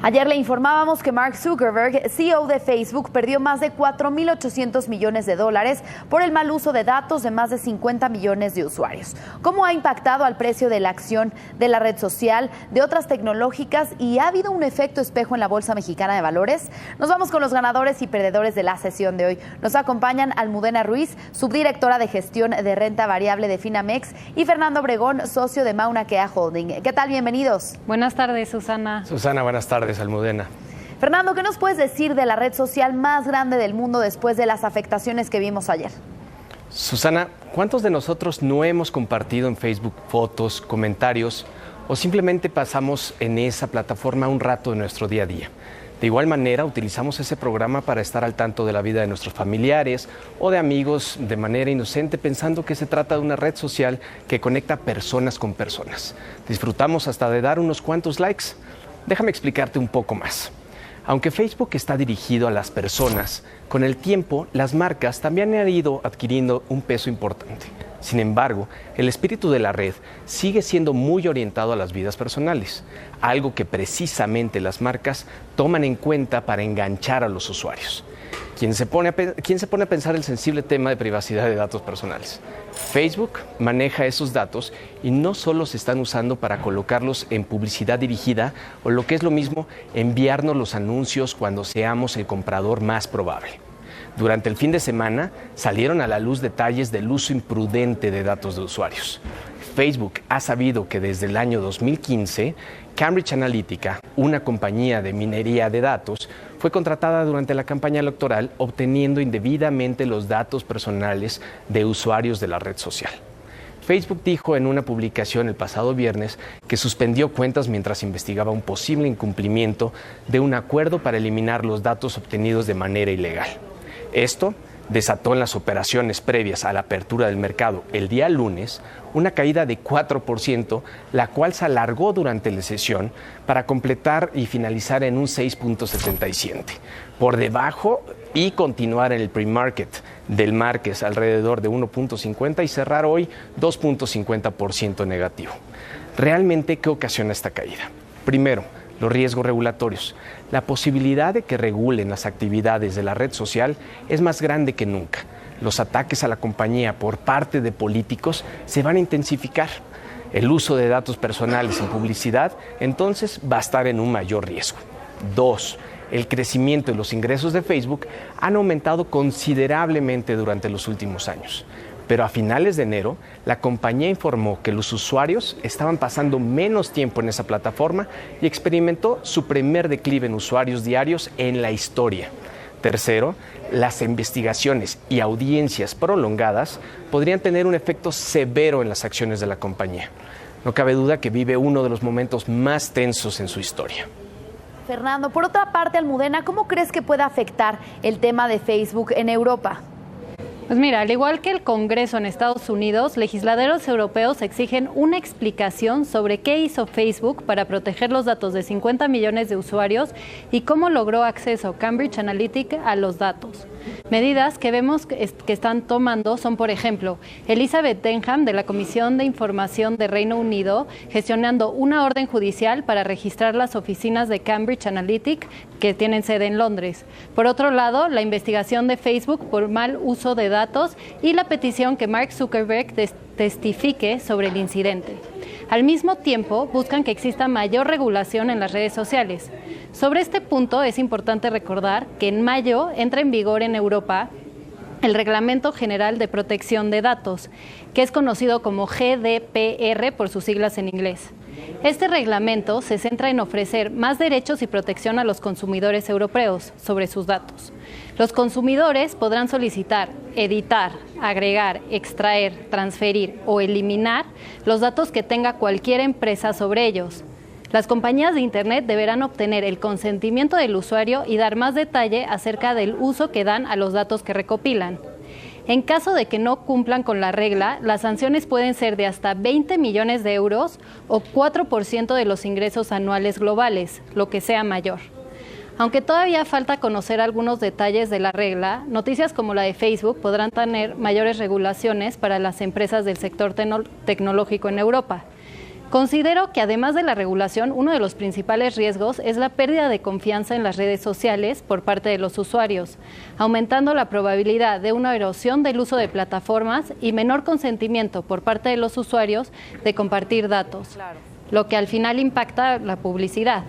Ayer le informábamos que Mark Zuckerberg, CEO de Facebook, perdió más de 4.800 millones de dólares por el mal uso de datos de más de 50 millones de usuarios. ¿Cómo ha impactado al precio de la acción de la red social, de otras tecnológicas y ha habido un efecto espejo en la Bolsa Mexicana de Valores? Nos vamos con los ganadores y perdedores de la sesión de hoy. Nos acompañan Almudena Ruiz, subdirectora de gestión de renta variable de Finamex, y Fernando Obregón, socio de Mauna Kea Holding. ¿Qué tal? Bienvenidos. Buenas tardes, Susana. Susana, buenas tardes. Almudena. Fernando, ¿qué nos puedes decir de la red social más grande del mundo después de las afectaciones que vimos ayer? Susana, ¿cuántos de nosotros no hemos compartido en Facebook fotos, comentarios o simplemente pasamos en esa plataforma un rato de nuestro día a día? De igual manera, utilizamos ese programa para estar al tanto de la vida de nuestros familiares o de amigos de manera inocente, pensando que se trata de una red social que conecta personas con personas. Disfrutamos hasta de dar unos cuantos likes. Déjame explicarte un poco más. Aunque Facebook está dirigido a las personas, con el tiempo las marcas también han ido adquiriendo un peso importante. Sin embargo, el espíritu de la red sigue siendo muy orientado a las vidas personales, algo que precisamente las marcas toman en cuenta para enganchar a los usuarios. ¿Quién se pone a pensar el sensible tema de privacidad de datos personales? Facebook maneja esos datos y no solo se están usando para colocarlos en publicidad dirigida o, lo que es lo mismo, enviarnos los anuncios cuando seamos el comprador más probable. Durante el fin de semana salieron a la luz detalles del uso imprudente de datos de usuarios. Facebook ha sabido que desde el año 2015, Cambridge Analytica, una compañía de minería de datos, fue contratada durante la campaña electoral obteniendo indebidamente los datos personales de usuarios de la red social. Facebook dijo en una publicación el pasado viernes que suspendió cuentas mientras investigaba un posible incumplimiento de un acuerdo para eliminar los datos obtenidos de manera ilegal. Esto desató en las operaciones previas a la apertura del mercado el día lunes una caída de 4%, la cual se alargó durante la sesión para completar y finalizar en un 6.77, por debajo y continuar en el pre-market del market alrededor de 1.50 y cerrar hoy 2.50% negativo. ¿Realmente qué ocasiona esta caída? Primero, los riesgos regulatorios. La posibilidad de que regulen las actividades de la red social es más grande que nunca. Los ataques a la compañía por parte de políticos se van a intensificar. El uso de datos personales en publicidad, entonces, va a estar en un mayor riesgo. 2. El crecimiento de los ingresos de Facebook han aumentado considerablemente durante los últimos años. Pero a finales de enero, la compañía informó que los usuarios estaban pasando menos tiempo en esa plataforma y experimentó su primer declive en usuarios diarios en la historia. Tercero, las investigaciones y audiencias prolongadas podrían tener un efecto severo en las acciones de la compañía. No cabe duda que vive uno de los momentos más tensos en su historia. Fernando, por otra parte, Almudena, ¿cómo crees que puede afectar el tema de Facebook en Europa? Pues mira, al igual que el Congreso en Estados Unidos, legisladores europeos exigen una explicación sobre qué hizo Facebook para proteger los datos de 50 millones de usuarios y cómo logró acceso Cambridge Analytica a los datos. Medidas que vemos que están tomando son, por ejemplo, Elizabeth Denham de la Comisión de Información de Reino Unido gestionando una orden judicial para registrar las oficinas de Cambridge Analytica que tienen sede en Londres. Por otro lado, la investigación de Facebook por mal uso de datos y la petición que Mark Zuckerberg testifique sobre el incidente. Al mismo tiempo, buscan que exista mayor regulación en las redes sociales. Sobre este punto, es importante recordar que en mayo entra en vigor en Europa el Reglamento General de Protección de Datos, que es conocido como GDPR por sus siglas en inglés. Este reglamento se centra en ofrecer más derechos y protección a los consumidores europeos sobre sus datos. Los consumidores podrán solicitar, editar, agregar, extraer, transferir o eliminar los datos que tenga cualquier empresa sobre ellos. Las compañías de Internet deberán obtener el consentimiento del usuario y dar más detalle acerca del uso que dan a los datos que recopilan. En caso de que no cumplan con la regla, las sanciones pueden ser de hasta 20 millones de euros o 4% de los ingresos anuales globales, lo que sea mayor. Aunque todavía falta conocer algunos detalles de la regla, noticias como la de Facebook podrán tener mayores regulaciones para las empresas del sector tecnológico en Europa. Considero que además de la regulación, uno de los principales riesgos es la pérdida de confianza en las redes sociales por parte de los usuarios, aumentando la probabilidad de una erosión del uso de plataformas y menor consentimiento por parte de los usuarios de compartir datos, lo que al final impacta la publicidad.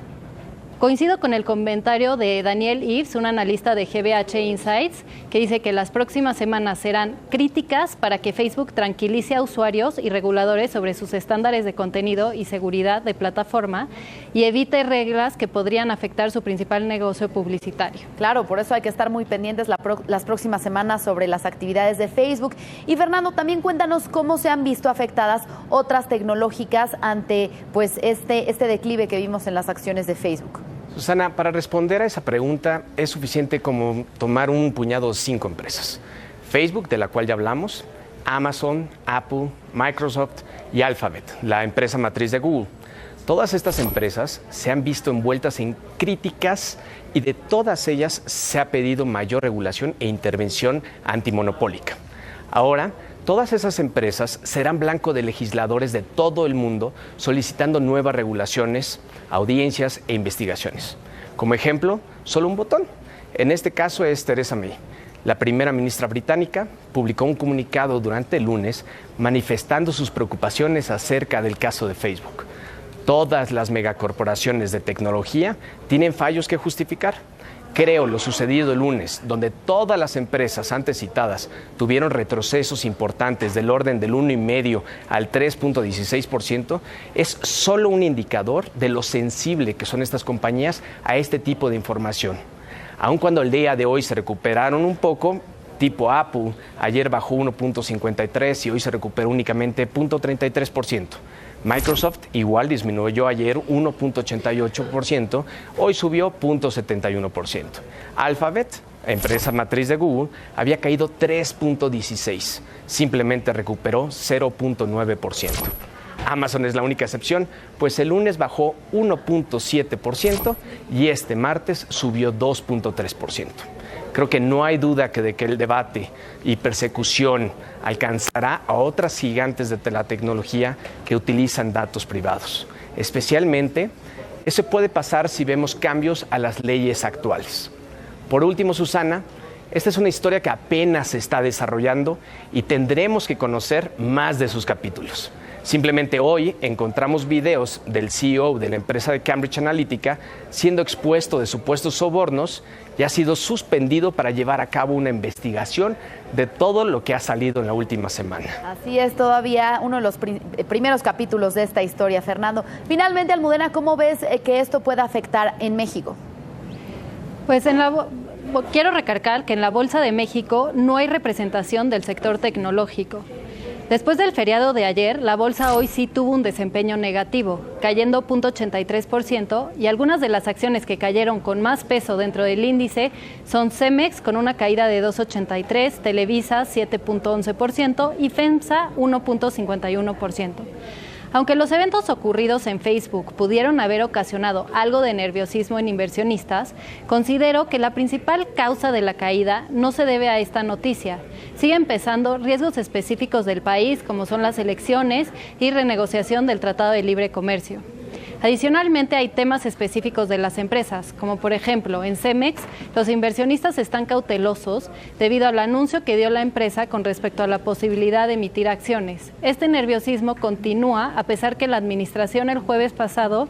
Coincido con el comentario de Daniel Ives, un analista de GBH Insights, que dice que las próximas semanas serán críticas para que Facebook tranquilice a usuarios y reguladores sobre sus estándares de contenido y seguridad de plataforma y evite reglas que podrían afectar su principal negocio publicitario. Claro, por eso hay que estar muy pendientes las próximas semanas sobre las actividades de Facebook. Y Fernando, también cuéntanos cómo se han visto afectadas otras tecnológicas ante pues este declive que vimos en las acciones de Facebook. Susana, para responder a esa pregunta es suficiente como tomar un puñado de 5 empresas. Facebook, de la cual ya hablamos, Amazon, Apple, Microsoft y Alphabet, la empresa matriz de Google. Todas estas empresas se han visto envueltas en críticas y de todas ellas se ha pedido mayor regulación e intervención antimonopólica. Ahora, todas esas empresas serán blanco de legisladores de todo el mundo solicitando nuevas regulaciones, audiencias e investigaciones. Como ejemplo, solo un botón. En este caso es Theresa May. La primera ministra británica publicó un comunicado durante el lunes manifestando sus preocupaciones acerca del caso de Facebook. Todas las megacorporaciones de tecnología tienen fallos que justificar. Creo lo sucedido el lunes, donde todas las empresas antes citadas tuvieron retrocesos importantes del orden del 1,5 al 3,16%, es solo un indicador de lo sensible que son estas compañías a este tipo de información. Aun cuando el día de hoy se recuperaron un poco, tipo Apple, ayer bajó 1,53 y hoy se recuperó únicamente 0,33%. Microsoft igual disminuyó ayer 1,88%, hoy subió 0,71%. Alphabet, empresa matriz de Google, había caído 3,16%, simplemente recuperó 0,9%. Amazon es la única excepción, pues el lunes bajó 1,7% y este martes subió 2,3%. Creo que no hay duda de que el debate y persecución alcanzará a otras gigantes de la tecnología que utilizan datos privados. Especialmente, eso puede pasar si vemos cambios a las leyes actuales. Por último, Susana, esta es una historia que apenas se está desarrollando y tendremos que conocer más de sus capítulos. Simplemente hoy encontramos videos del CEO de la empresa de Cambridge Analytica siendo expuesto de supuestos sobornos y ha sido suspendido para llevar a cabo una investigación de todo lo que ha salido en la última semana. Así es, todavía uno de los primeros capítulos de esta historia, Fernando. Finalmente, Almudena, ¿cómo ves que esto pueda afectar en México? Pues quiero recalcar que en la Bolsa de México no hay representación del sector tecnológico. Después del feriado de ayer, la bolsa hoy sí tuvo un desempeño negativo, cayendo 0,83%, y algunas de las acciones que cayeron con más peso dentro del índice son Cemex con una caída de 2,83%, Televisa 7,11% y FEMSA 1,51%. Aunque los eventos ocurridos en Facebook pudieron haber ocasionado algo de nerviosismo en inversionistas, considero que la principal causa de la caída no se debe a esta noticia. Siguen pesando riesgos específicos del país, como son las elecciones y renegociación del Tratado de Libre Comercio. Adicionalmente, hay temas específicos de las empresas, como por ejemplo, en Cemex, los inversionistas están cautelosos debido al anuncio que dio la empresa con respecto a la posibilidad de emitir acciones. Este nerviosismo continúa a pesar que la administración el jueves pasado,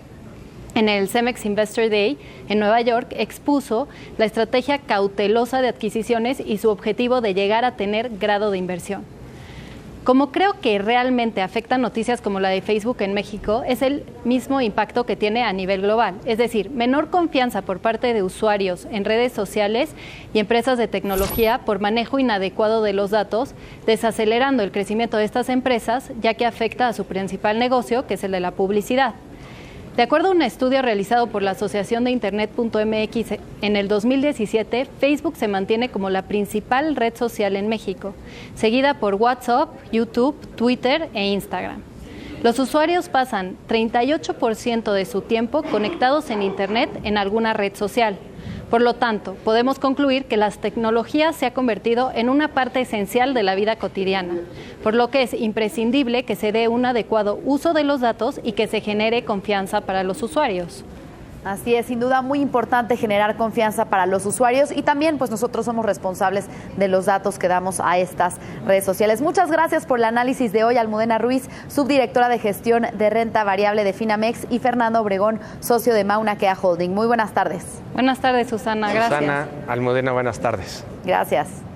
en el Cemex Investor Day en Nueva York, expuso la estrategia cautelosa de adquisiciones y su objetivo de llegar a tener grado de inversión. Como creo que realmente afectan noticias como la de Facebook en México, es el mismo impacto que tiene a nivel global, es decir, menor confianza por parte de usuarios en redes sociales y empresas de tecnología por manejo inadecuado de los datos, desacelerando el crecimiento de estas empresas, ya que afecta a su principal negocio, que es el de la publicidad. De acuerdo a un estudio realizado por la Asociación de Internet.mx, en el 2017, Facebook se mantiene como la principal red social en México, seguida por WhatsApp, YouTube, Twitter e Instagram. Los usuarios pasan 38% de su tiempo conectados en Internet en alguna red social. Por lo tanto, podemos concluir que las tecnologías se han convertido en una parte esencial de la vida cotidiana, por lo que es imprescindible que se dé un adecuado uso de los datos y que se genere confianza para los usuarios. Así es, sin duda muy importante generar confianza para los usuarios y también pues nosotros somos responsables de los datos que damos a estas redes sociales. Muchas gracias por el análisis de hoy, Almudena Ruiz, subdirectora de gestión de renta variable de Finamex, y Fernando Obregón, socio de Mauna Kea Holding. Muy buenas tardes. Buenas tardes, Susana. Gracias. Susana, Almudena, buenas tardes. Gracias.